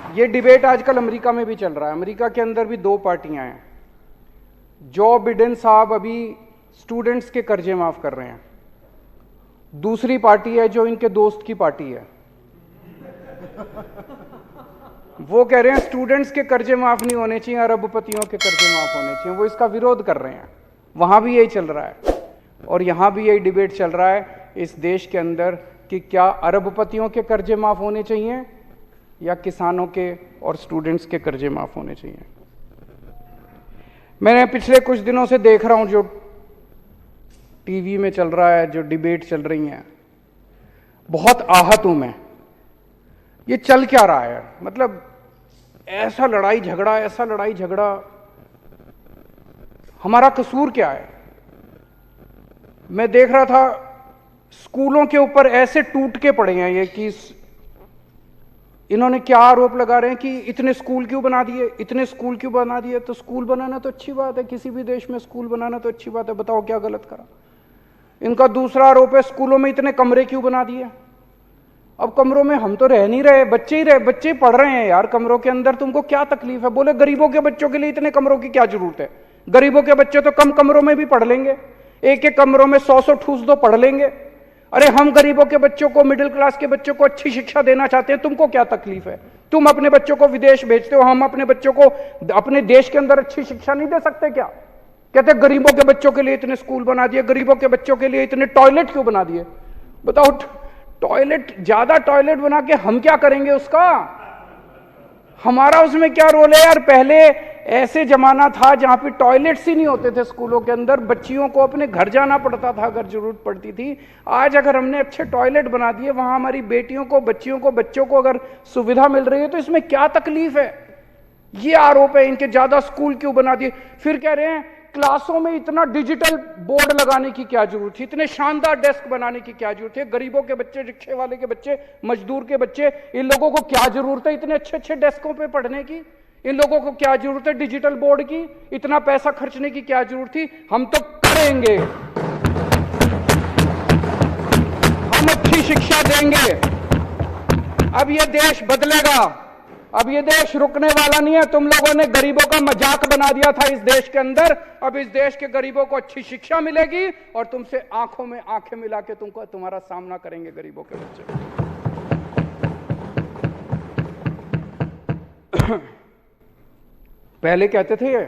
ये डिबेट आजकल अमेरिका में भी चल रहा है। अमेरिका के अंदर भी दो पार्टियां हैं। जो बिडेन साहब अभी स्टूडेंट्स के कर्जे माफ कर रहे हैं, दूसरी पार्टी है जो इनके दोस्त की पार्टी है, वो कह रहे हैं स्टूडेंट्स के कर्जे माफ नहीं होने चाहिए, अरबपतियों के कर्जे माफ होने चाहिए। वो इसका विरोध कर रहे हैं। वहां भी यही चल रहा है और यहां भी यही डिबेट चल रहा है इस देश के अंदर कि क्या अरबपतियों के कर्जे माफ होने चाहिए या किसानों के और स्टूडेंट्स के कर्जे माफ होने चाहिए। मैंने पिछले कुछ दिनों से देख रहा हूं जो टीवी में चल रहा है, जो डिबेट चल रही है, बहुत आहत हूं मैं। ये चल क्या रहा है? मतलब ऐसा लड़ाई झगड़ा, हमारा कसूर क्या है? मैं देख रहा था स्कूलों के ऊपर ऐसे टूट के पड़े हैं ये कि इन्होंने क्या आरोप लगा रहे हैं कि इतने स्कूल क्यों बना दिए। तो स्कूल बनाना तो अच्छी बात है, किसी भी देश में स्कूल बनाना तो अच्छी बात है, बताओ क्या गलत करा। इनका दूसरा आरोप है स्कूलों में इतने कमरे क्यों बना दिए। अब कमरों में हम तो रह नहीं रहे, बच्चे पढ़ रहे हैं यार कमरों के अंदर, तुमको क्या तकलीफ है? बोले गरीबों के बच्चों के लिए इतने कमरों की क्या जरूरत है? गरीबों के बच्चे तो कम कमरों में भी पढ़ लेंगे, एक एक कमरों में 100 ठूस दो, पढ़ लेंगे। अरे हम गरीबों के बच्चों को, मिडिल क्लास के बच्चों को अच्छी शिक्षा देना चाहते हैं, तुमको क्या तकलीफ है? तुम अपने बच्चों को विदेश भेजते हो, हम अपने बच्चों को अपने देश के अंदर अच्छी शिक्षा नहीं दे सकते क्या? कहते गरीबों के बच्चों के लिए इतने स्कूल बना दिए, गरीबों के बच्चों के लिए इतने टॉयलेट क्यों बना दिए। बताओ, टॉयलेट, ज्यादा टॉयलेट बना के हम क्या करेंगे उसका? हमारा उसमें क्या रोल है यार? पहले ऐसे जमाना था जहां पे टॉयलेट्स ही नहीं होते थे स्कूलों के अंदर, बच्चियों को अपने घर जाना पड़ता था अगर जरूरत पड़ती थी। आज अगर हमने अच्छे टॉयलेट बना दिए, वहां हमारी बेटियों को, बच्चियों को, बच्चों को अगर सुविधा मिल रही है, तो इसमें क्या तकलीफ है? ये आरोप है इनके, ज्यादा स्कूल क्यों बना दिए। फिर कह रहे हैं क्लासों में इतना डिजिटल बोर्ड लगाने की क्या जरूरत थी, इतने शानदार डेस्क बनाने की क्या जरूरत है? गरीबों के बच्चे, रिक्शे वाले के बच्चे, मजदूर के बच्चे, इन लोगों को क्या जरूरत है इतने अच्छे अच्छे डेस्कों पे पढ़ने की? इन लोगों को क्या जरूरत है डिजिटल बोर्ड की? इतना पैसा खर्चने की क्या जरूरत थी? हम तो करेंगे, हम अच्छी शिक्षा देंगे। अब ये देश बदलेगा, अब ये देश रुकने वाला नहीं है। तुम लोगों ने गरीबों का मजाक बना दिया था इस देश के अंदर, अब इस देश के गरीबों को अच्छी शिक्षा मिलेगी और तुमसे आंखों में आंखें मिला के तुमको, तुम्हारा सामना करेंगे गरीबों के बच्चे। पहले कहते थे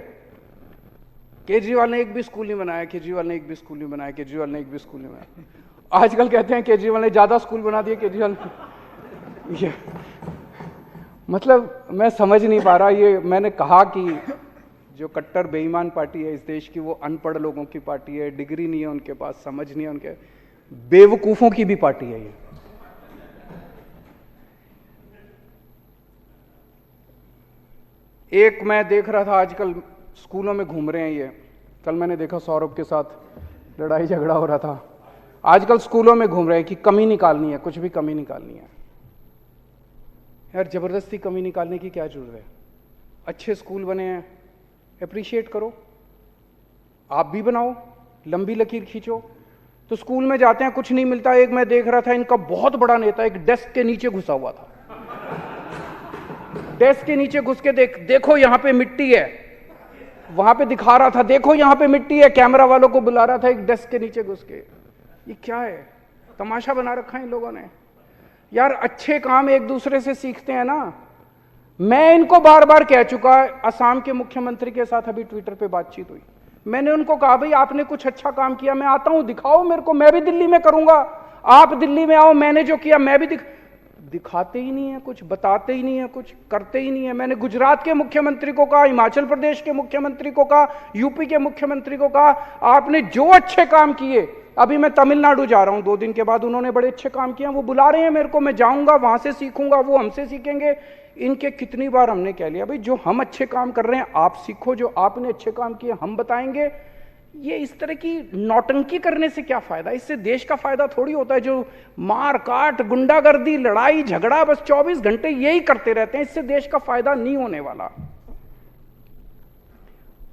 केजरीवाल ने एक भी स्कूल नहीं बनाया, केजरीवाल ने एक भी स्कूल नहीं बनाया, केजरीवाल ने एक भी स्कूल नहीं बनाया। आजकल कहते हैं केजरीवाल ने ज्यादा स्कूल बना दिए, केजरीवाल ये मतलब मैं समझ नहीं पा रहा। ये मैंने कहा कि जो कट्टर बेईमान पार्टी है इस देश की, वो अनपढ़ लोगों की पार्टी है, डिग्री नहीं है उनके पास, समझ नहीं है उनके, बेवकूफों की भी पार्टी है ये। एक मैं देख रहा था आजकल स्कूलों में घूम रहे हैं ये, कल मैंने देखा सौरभ के साथ लड़ाई झगड़ा हो रहा था। आजकल स्कूलों में घूम रहे हैं कि कमी निकालनी है, कुछ भी कमी निकालनी है। यार जबरदस्ती कमी निकालने की क्या जरूरत है? अच्छे स्कूल बने हैं, अप्रिशिएट करो, आप भी बनाओ, लंबी लकीर खींचो। तो स्कूल में जाते हैं, कुछ नहीं मिलता। एक मैं देख रहा था, इनका बहुत बड़ा नेता एक डेस्क के नीचे घुसा हुआ था, डेस्क के नीचे घुस के देखो यहां पे मिट्टी है, वहां पे दिखा रहा था, देखो यहां पे मिट्टी है, कैमरा वालों को बुला रहा था एक डेस्क के नीचे घुस के। ये क्या है? तमाशा बना रखा है इन लोगों ने। यार अच्छे काम एक दूसरे से सीखते हैं ना। मैं इनको बार बार कह चुका, असम के मुख्यमंत्री के साथ अभी ट्विटर पे बातचीत हुई, मैंने उनको कहा भाई आपने कुछ अच्छा काम किया, मैं आता हूं, दिखाओ मेरे को, मैं भी दिल्ली में करूंगा। आप दिल्ली में आओ, मैंने जो किया मैं भी दिखाते ही नहीं है कुछ, बताते ही नहीं है कुछ, करते ही नहीं है। मैंने गुजरात के मुख्यमंत्री को कहा, हिमाचल प्रदेश के मुख्यमंत्री को कहा, यूपी के मुख्यमंत्री को कहा, आपने जो अच्छे काम किए, अभी मैं तमिलनाडु जा रहा हूं 2 दिन के बाद, उन्होंने बड़े अच्छे काम किए, वो बुला रहे हैं मेरे को, मैं जाऊंगा, वहां से सीखूंगा, वो हमसे सीखेंगे। इनके कितनी बार हमने कह लिया भाई जो हम अच्छे काम कर रहे हैं आप सीखो, जो आपने अच्छे काम किए हम बताएंगे। ये इस तरह की नौटंकी करने से क्या फायदा? इससे देश का फायदा थोड़ी होता है। जो मार काट, गुंडागर्दी, लड़ाई झगड़ा बस 24 घंटे यही करते रहते हैं, इससे देश का फायदा नहीं होने वाला।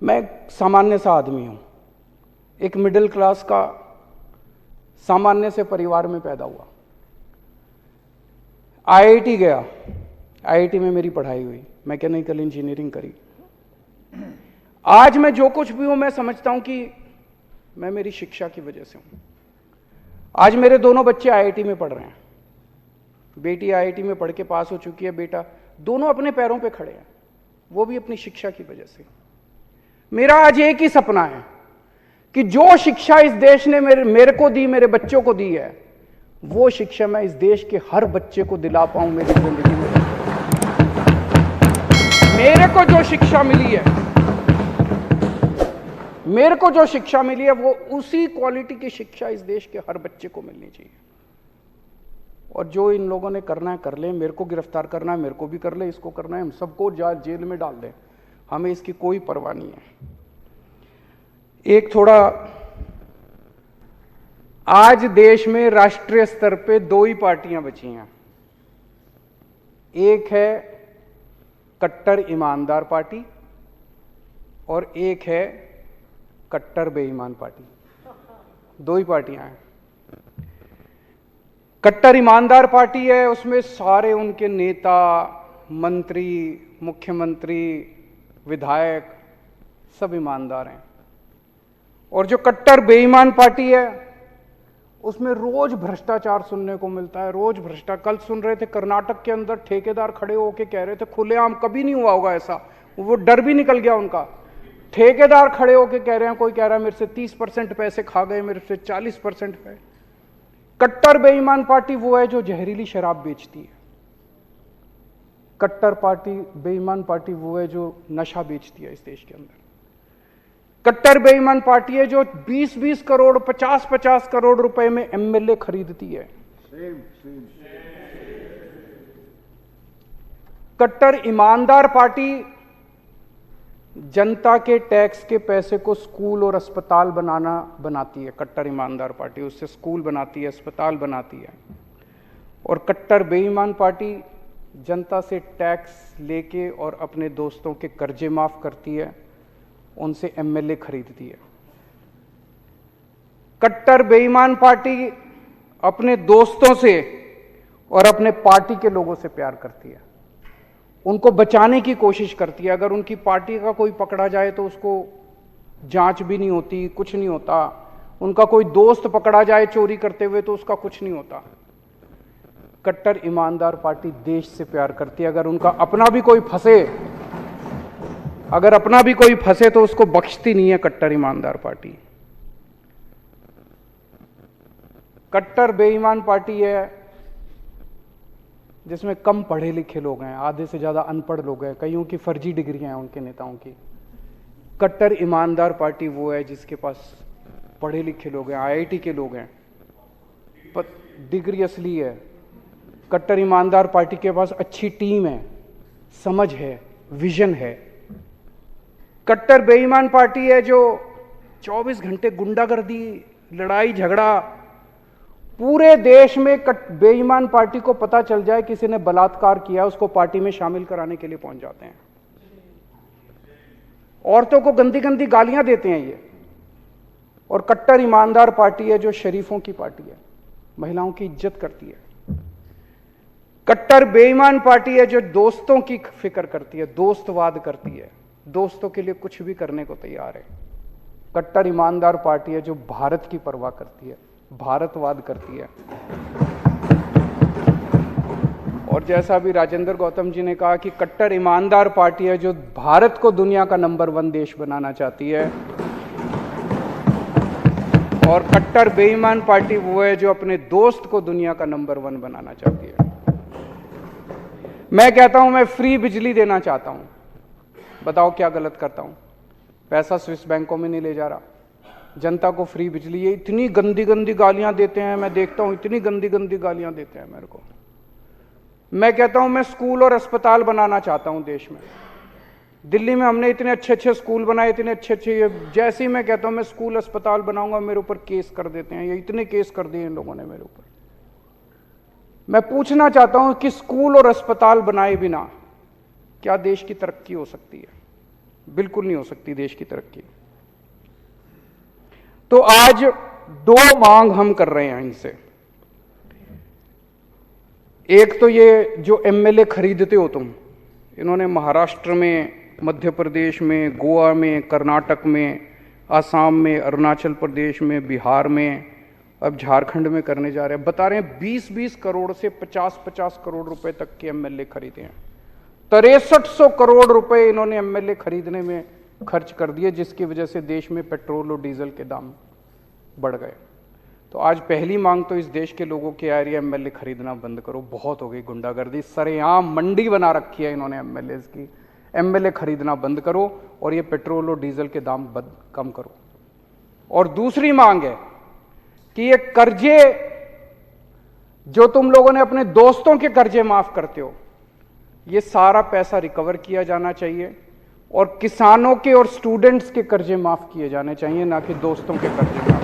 मैं सामान्य सा आदमी हूं, एक मिडिल क्लास का सामान्य से परिवार में पैदा हुआ, आईआईटी गया, आईआईटी में मेरी पढ़ाई हुई, मैकेनिकल इंजीनियरिंग करी। आज मैं जो कुछ भी हूं मैं समझता हूं कि मैं मेरी शिक्षा की वजह से हूं। आज मेरे दोनों बच्चे आईआईटी में पढ़ रहे हैं, बेटी आईआईटी में पढ़ के पास हो चुकी है, बेटा, दोनों अपने पैरों पे खड़े हैं, वो भी अपनी शिक्षा की वजह से। मेरा आज एक ही सपना है कि जो शिक्षा इस देश ने मेरे को दी, मेरे बच्चों को दी है, वो शिक्षा मैं इस देश के हर बच्चे को दिला पाऊं मेरी जिंदगी में। मेरे को जो शिक्षा मिली है, मेरे को जो शिक्षा मिली है, वो उसी क्वालिटी की शिक्षा इस देश के हर बच्चे को मिलनी चाहिए। और जो इन लोगों ने करना है कर ले, मेरे को गिरफ्तार करना है मेरे को भी कर ले, इसको करना है हम सबको जेल में डाल दें, हमें इसकी कोई परवाह नहीं है। एक थोड़ा, आज देश में राष्ट्रीय स्तर पे दो ही पार्टियां बची हैं, एक है कट्टर ईमानदार पार्टी और एक है कट्टर बेईमान पार्टी। दो ही पार्टियां हैं। कट्टर ईमानदार पार्टी है, उसमें सारे उनके नेता, मंत्री, मुख्यमंत्री, विधायक सब ईमानदार हैं। और जो कट्टर बेईमान पार्टी है, उसमें रोज भ्रष्टाचार सुनने को मिलता है, रोज भ्रष्टाचार। कल सुन रहे थे कर्नाटक के अंदर ठेकेदार खड़े होकर कह रहे थे, खुलेआम कभी नहीं हुआ होगा ऐसा, वो डर भी निकल गया उनका। ठेकेदार खड़े होकर कह रहे हैं, कोई कह रहा है मेरे से 30% पैसे खा गए, मेरे से 40% है। कट्टर बेईमान पार्टी वो है जो जहरीली शराब बेचती है। कट्टर पार्टी बेईमान पार्टी वो है जो नशा बेचती है इस देश के अंदर। कट्टर बेईमान पार्टी है जो 20-20 करोड़, 50-50 करोड़ रुपए में एमएलए खरीदती है। कट्टर ईमानदार पार्टी जनता के टैक्स के पैसे को स्कूल और अस्पताल बनाती है। कट्टर ईमानदार पार्टी उससे स्कूल बनाती है, अस्पताल बनाती है। और कट्टर बेईमान पार्टी जनता से टैक्स लेके और अपने दोस्तों के कर्जे माफ करती है, उनसे एमएलए खरीदती है। कट्टर बेईमान पार्टी अपने दोस्तों से और अपने पार्टी के लोगों से प्यार करती है, उनको बचाने की कोशिश करती है। अगर उनकी पार्टी का कोई पकड़ा जाए तो उसको जांच भी नहीं होती, कुछ नहीं होता। उनका कोई दोस्त पकड़ा जाए चोरी करते हुए तो उसका कुछ नहीं होता। कट्टर ईमानदार पार्टी देश से प्यार करती है। अगर उनका अपना भी कोई फंसे तो उसको बख्शती नहीं है कट्टर ईमानदार पार्टी। कट्टर बेईमान पार्टी है जिसमें कम पढ़े लिखे लोग हैं, आधे से ज्यादा अनपढ़ लोग हैं, कईयों की फर्जी डिग्रियां हैं उनके नेताओं की। कट्टर ईमानदार पार्टी वो है जिसके पास पढ़े लिखे लोग हैं, आईआईटी के लोग हैं, पर डिग्री असली है। कट्टर ईमानदार पार्टी के पास अच्छी टीम है, समझ है, विजन है। कट्टर बेईमान पार्टी है जो 24 घंटे गुंडागर्दी, लड़ाई झगड़ा, पूरे देश में बेईमान पार्टी को पता चल जाए किसी ने बलात्कार किया, उसको पार्टी में शामिल कराने के लिए पहुंच जाते हैं। औरतों को गंदी गंदी गालियां देते हैं ये। और कट्टर ईमानदार पार्टी है जो शरीफों की पार्टी है, महिलाओं की इज्जत करती है। कट्टर बेईमान पार्टी है जो दोस्तों की फिक्र करती है, दोस्तवाद करती है, दोस्तों के लिए कुछ भी करने को तैयार है। कट्टर ईमानदार पार्टी है जो भारत की परवाह करती है, भारतवाद करती है। और जैसा भी राजेंद्र गौतम जी ने कहा कि कट्टर ईमानदार पार्टी है जो भारत को दुनिया का नंबर 1 देश बनाना चाहती है। और कट्टर बेईमान पार्टी वो है जो अपने दोस्त को दुनिया का नंबर 1 बनाना चाहती है। मैं कहता हूं मैं फ्री बिजली देना चाहता हूं, बताओ क्या गलत करता हूं? पैसा स्विस बैंकों में नहीं ले जा रहा, जनता को फ्री बिजली। ये इतनी गंदी गंदी गालियां देते हैं, मैं देखता हूं इतनी गंदी गंदी गालियां देते हैं मेरे को। मैं कहता हूं मैं स्कूल और अस्पताल बनाना चाहता हूं देश में। दिल्ली में हमने इतने अच्छे अच्छे स्कूल बनाए, इतने अच्छे अच्छे, जैसे ही मैं कहता हूं मैं स्कूल अस्पताल बनाऊंगा, मेरे ऊपर केस कर देते हैं। ये इतने केस कर दिए इन लोगों ने मेरे ऊपर। मैं पूछना चाहता हूं कि स्कूल और अस्पताल बनाए बिना क्या देश की तरक्की हो सकती है? बिल्कुल नहीं हो सकती देश की तरक्की। तो आज 2 मांग हम कर रहे हैं इनसे। एक तो ये जो एमएलए खरीदते हो तुम, इन्होंने महाराष्ट्र में, मध्य प्रदेश में, गोवा में, कर्नाटक में, आसाम में, अरुणाचल प्रदेश में, बिहार में, अब झारखंड में करने जा रहे हैं। बता रहे हैं 20-20 करोड़ से 50-50 करोड़ रुपए तक के एमएलए खरीदे हैं। 6300 करोड़ रुपए इन्होंने एमएलए खरीदने में खर्च कर दिए, जिसकी वजह से देश में पेट्रोल और डीजल के दाम बढ़ गए। तो आज पहली मांग तो इस देश के लोगों की आ रही है, एमएलए खरीदना बंद करो, बहुत हो गई गुंडागर्दी, सरेआम मंडी बना रखी है इन्होंने एमएलए की। एमएलए खरीदना बंद करो और ये पेट्रोल और डीजल के दाम कम करो। और दूसरी मांग है कि ये कर्जे जो तुम लोगों ने अपने दोस्तों के कर्जे माफ करते हो, ये सारा पैसा रिकवर किया जाना चाहिए और किसानों के और स्टूडेंट्स के कर्जे माफ किए जाने चाहिए, ना कि दोस्तों के कर्जे माफ।